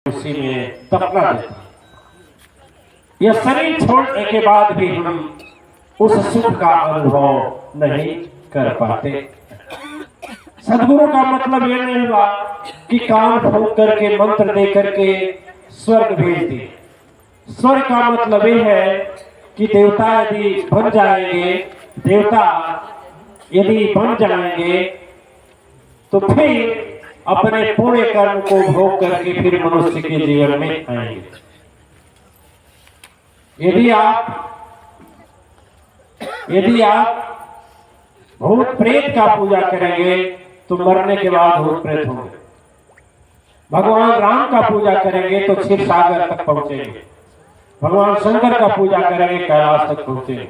उसी में दफना देता। यह शरीर छोड़ने के बाद भी हम उस सुख का अनुभव नहीं कर पाते। सदगुरु का मतलब यह नहीं हुआ कि कान फूंक करके मंत्र दे करके स्वर्ग भेज दिए। स्वर्ग का मतलब यह है कि देवता यदि बन जाएंगे, देवता यदि बन जाएंगे तो फिर अपने पूरे कर्म को भोग करके फिर मनुष्य के जीवन में आएंगे। यदि आप भूत प्रेत का पूजा करेंगे तो मरने के बाद भूत प्रेत होंगे। भगवान राम का पूजा करेंगे तो क्षीर सागर तक पहुंचेंगे। भगवान शंकर का पूजा करेंगे कैलाश तक पहुंचेंगे।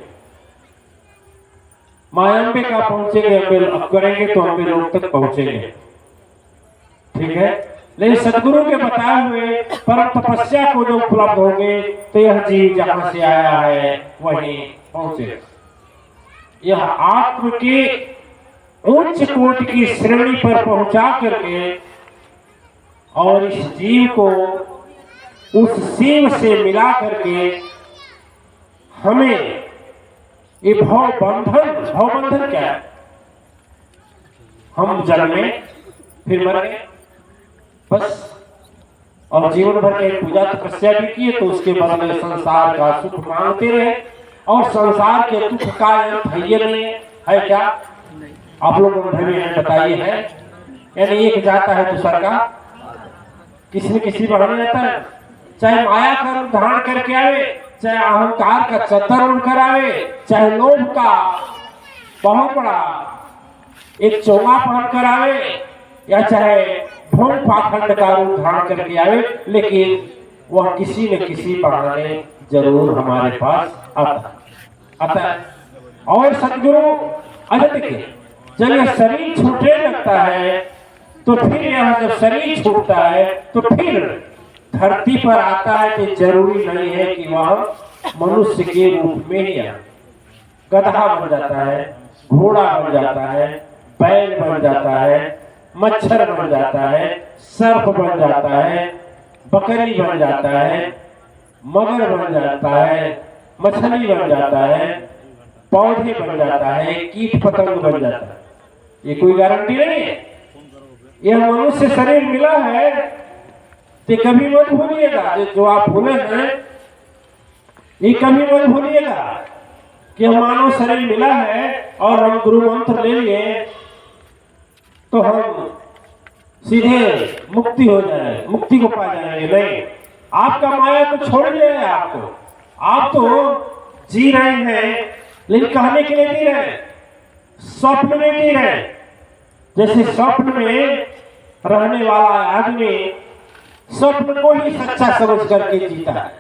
मां अम्बे का पहुंचेंगे करेंगे तो अम्बे लोक तक पहुंचेंगे। ठीक है, लेकिन सदगुरु के बताए हुए परम तपस्या को जो उपलब्ध होंगे तो यह जीव जहां से आया है वहीं पहुंचे। यह आत्म के उच्च कोटि की श्रेणी पर पहुंचा करके और इस जीव को उस शिव से मिला करके हमें ये भवबंधन क्या है? हम जन्मे फिर मरे बस, और जीवन भर के पूजा तपस्या भी किए तो उसके बाद में संसार का सुख मांगते रहे और संसार के दुख का नहीं है क्या? आप लोग बताइए है? यानी एक जाता है दूसरा का किसी न किसी बढ़ने जाता है, चाहे माया का रूप धारण करके आवे, चाहे अहंकार का चद्दर ओढ़ कर आवे, चाहे लोभ का बहुत बड़ा एक चोगा पहन कर आवे, या चाहे भोग पाखंड का रूप धारण करके आवे, लेकिन वह किसी न किसी बहाने जरूर हमारे पास आता है। और सदगुरु अजत के जब यह शरीर छूटने लगता है तो फिर यह जब शरीर छूटता है तो फिर धरती पर आता है कि जरूरी नहीं है कि वह मनुष्य के रूप में ही आए। गधा बन जाता है, घोड़ा बन जाता है, बैल बन जाता है, मच्छर बन जाता है, सर्प बन जाता है, बकरी बन जाता है, मगर बन जाता है, मछली बन जाता है, पौधे बन जाता है, कीट पतंग बन जाता है। ये कोई गारंटी नहीं है। यह मनुष्य शरीर मिला है तो कभी मत भूलिएगा, जो आप भूले हैं ये कभी मत भूलिएगा कि हम मानव शरीर मिला है और हम गुरु मंत्र ले लिए तो हम सीधे मुक्ति हो जाए, मुक्ति को पा जाएंगे। नहीं, आपका माया तो छोड़ दिया आपको। आप तो जी रहे हैं लेकिन कहने के लिए जी रहे, स्वप्न में जी रहे। जैसे स्वप्न में रहने वाला आदमी स्वप्न को ही सच्चा समझ करके जीता है।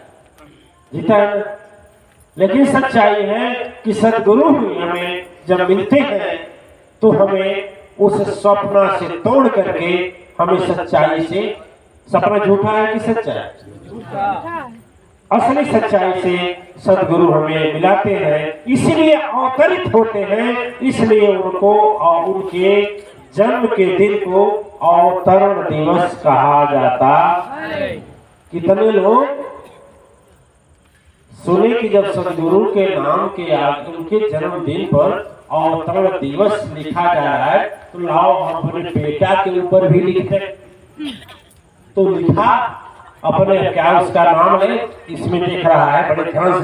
लेकिन सच्चाई है कि सदगुरु ही हमें जब मिलते हैं तो हमें उस स्वप्न से तोड़ करके हमें सच्चाई से, सपना झूठा है कि सच्चा, असली सच्चाई से सदगुरु हमें मिलाते हैं, इसलिए अवतरित होते हैं, इसलिए उनको और उनके जन्म के दिन को अवतरण दिवस कहा जाता है। कितने लोग सुने कि जब सदगुरु के नाम के आगे उनके जन्मदिन पर अवतरण दिवस लिखा जा रहा है तो लाओ हम अपने बेटा के ऊपर भी लिखते। तो लिखा अपने क्या उसका नाम है इसमें लिख रहा है, बड़े ध्यान से